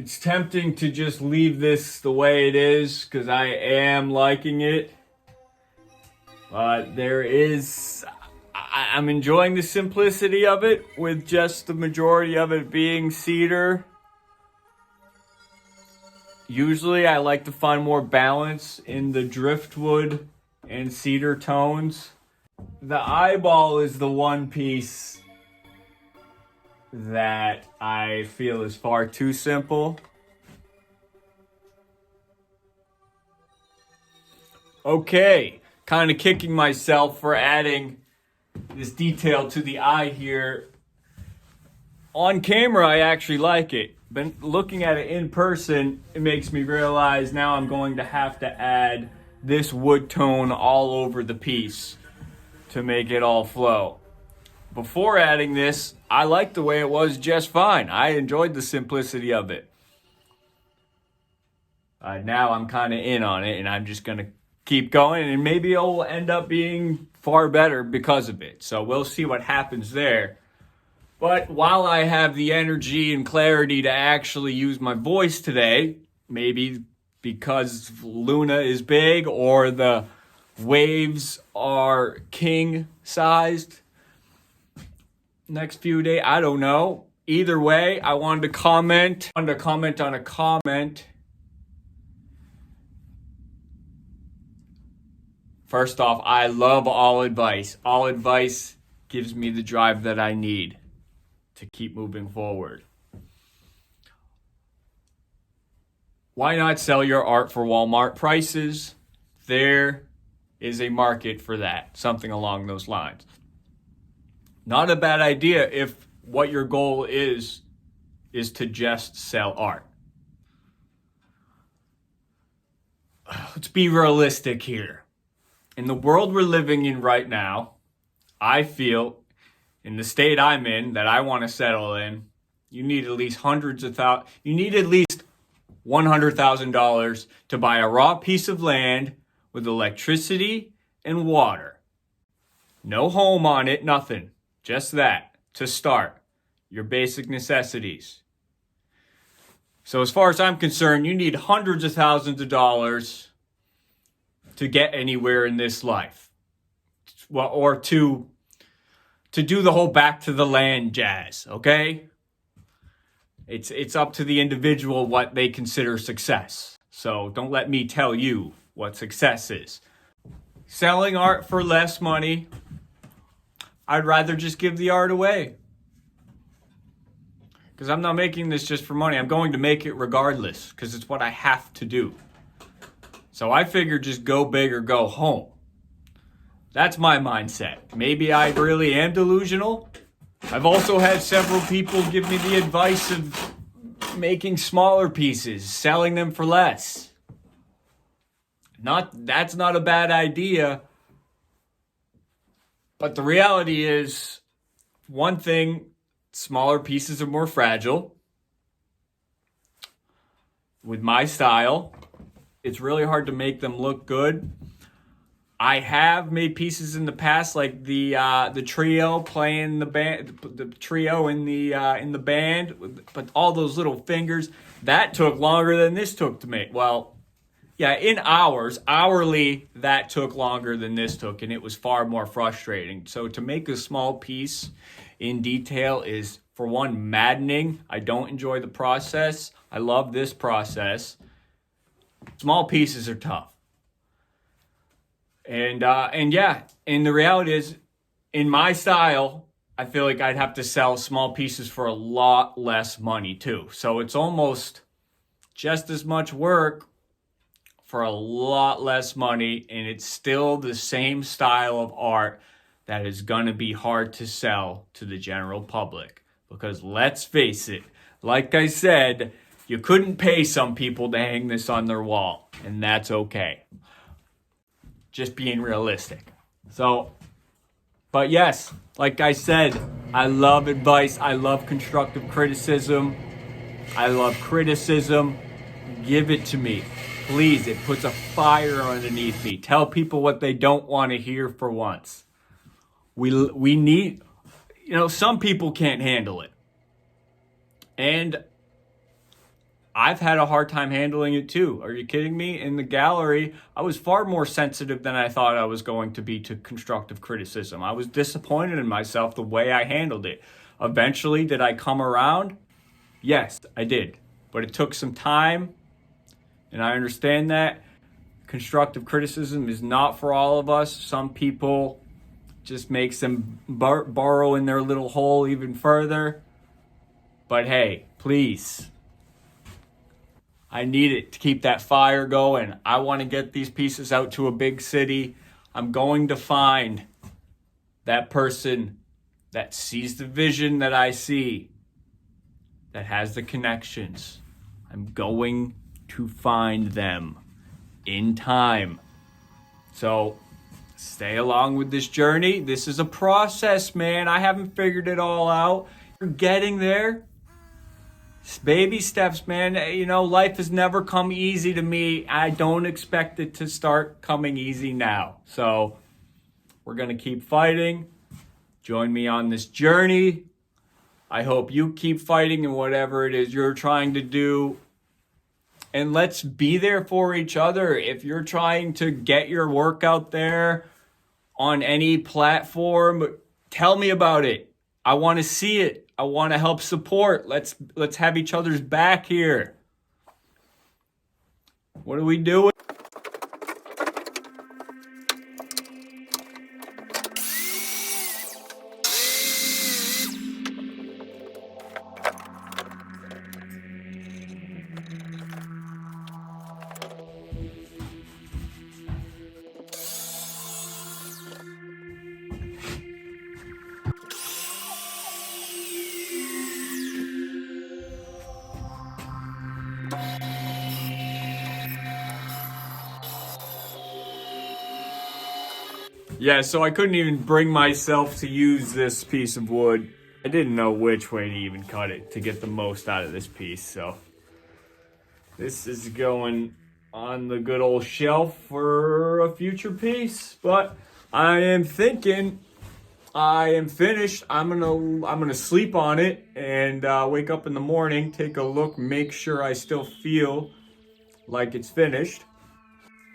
It's tempting to just leave this the way it is because I am liking it. But I'm enjoying the simplicity of it with just the majority of it being cedar. Usually I like to find more balance in the driftwood and cedar tones. The eyeball is the one piece that I feel is far too simple. Okay, kind of kicking myself for adding this detail to the eye here. On camera, I actually like it. But looking at it in person, it makes me realize now I'm going to have to add this wood tone all over the piece to make it all flow. Before adding this, I liked the way it was just fine. I enjoyed the simplicity of it. Now I'm kind of in on it, and I'm just going to keep going, and maybe it'll end up being far better because of it. So we'll see what happens there. But while I have the energy and clarity to actually use my voice today, maybe because Luna is big or the waves are king-sized, next few days, I don't know. Either way, I wanted to comment on a comment. First off, I love All Advice. All Advice gives me the drive that I need to keep moving forward. Why not sell your art for Walmart prices? There is a market for that, something along those lines. Not a bad idea if what your goal is to just sell art. Let's be realistic here. In the world we're living in right now, I feel in the state I'm in that I want to settle in, you need at least $100,000 to buy a raw piece of land with electricity and water. No home on it, nothing. Just that to start your basic necessities. So as far as I'm concerned, you need hundreds of thousands of dollars to get anywhere in this life. Well, or to do the whole back to the land jazz, okay? It's up to the individual what they consider success. So don't let me tell you what success is. Selling art for less money, I'd rather just give the art away. Because I'm not making this just for money. I'm going to make it regardless because it's what I have to do. So I figure just go big or go home. That's my mindset. Maybe I really am delusional. I've also had several people give me the advice of making smaller pieces, selling them for less. That's not a bad idea. But the reality is, one thing, smaller pieces are more fragile. With my style, it's really hard to make them look good. I have made pieces in the past, like the trio playing the band, the trio in the band, but all those little fingers, that took longer than this took to make. Well, yeah, in hourly, that took longer than this took, and it was far more frustrating. So to make a small piece in detail is, for one, maddening. I don't enjoy the process. I love this process. Small pieces are tough. And the reality is, in my style, I feel like I'd have to sell small pieces for a lot less money too. So it's almost just as much work for a lot less money, and it's still the same style of art that is going to be hard to sell to the general public. Because let's face it, like I said, you couldn't pay some people to hang this on their wall, and that's okay. Just being realistic. So, but yes, like I said, I love advice. I love constructive criticism. I love criticism. Give it to me. Please, it puts a fire underneath me. Tell people what they don't want to hear for once. We need, some people can't handle it. And I've had a hard time handling it too. Are you kidding me? In the gallery, I was far more sensitive than I thought I was going to be to constructive criticism. I was disappointed in myself the way I handled it. Eventually, did I come around? Yes, I did. But it took some time, and I understand that. Constructive criticism is not for all of us. Some people just makes them burrow in their little hole even further. But hey, please, I need it to keep that fire going. I want to get these pieces out to a big city. I'm going to find that person that sees the vision that I see, that has the connections. I'm going to find them in time. So stay along with this journey. This is a process, man. I haven't figured it all out. You're getting there. It's baby steps, man. You know, life has never come easy to me. I don't expect it to start coming easy now. So we're going to keep fighting. Join me on this journey. I hope you keep fighting in whatever it is you're trying to do. And let's be there for each other. If you're trying to get your work out there on any platform, tell me about it. I want to see it. I want to help support. Let's have each other's back here. What are we doing? Yeah, so I couldn't even bring myself to use this piece of wood. I didn't know which way to even cut it to get the most out of this piece, so this is going on the good old shelf for a future piece. But I am thinking I am finished. I'm gonna sleep on it and wake up in the morning, take a look, make sure I still feel like it's finished.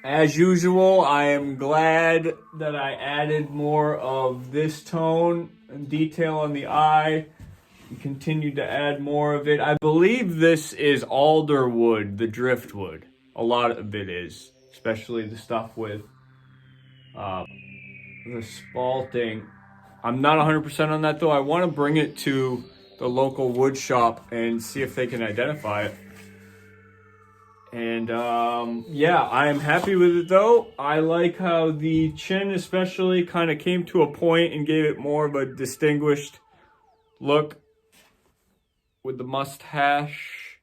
As usual, I am glad that I added more of this tone and detail on the eye and continued to add more of it. I believe this is alder wood, the driftwood. A lot of it is, especially the stuff with the spalting. I'm not 100% on that though. I want to bring it to the local wood shop and see if they can identify it. And yeah, I am happy with it though. I like how the chin especially kind of came to a point and gave it more of a distinguished look with the mustache.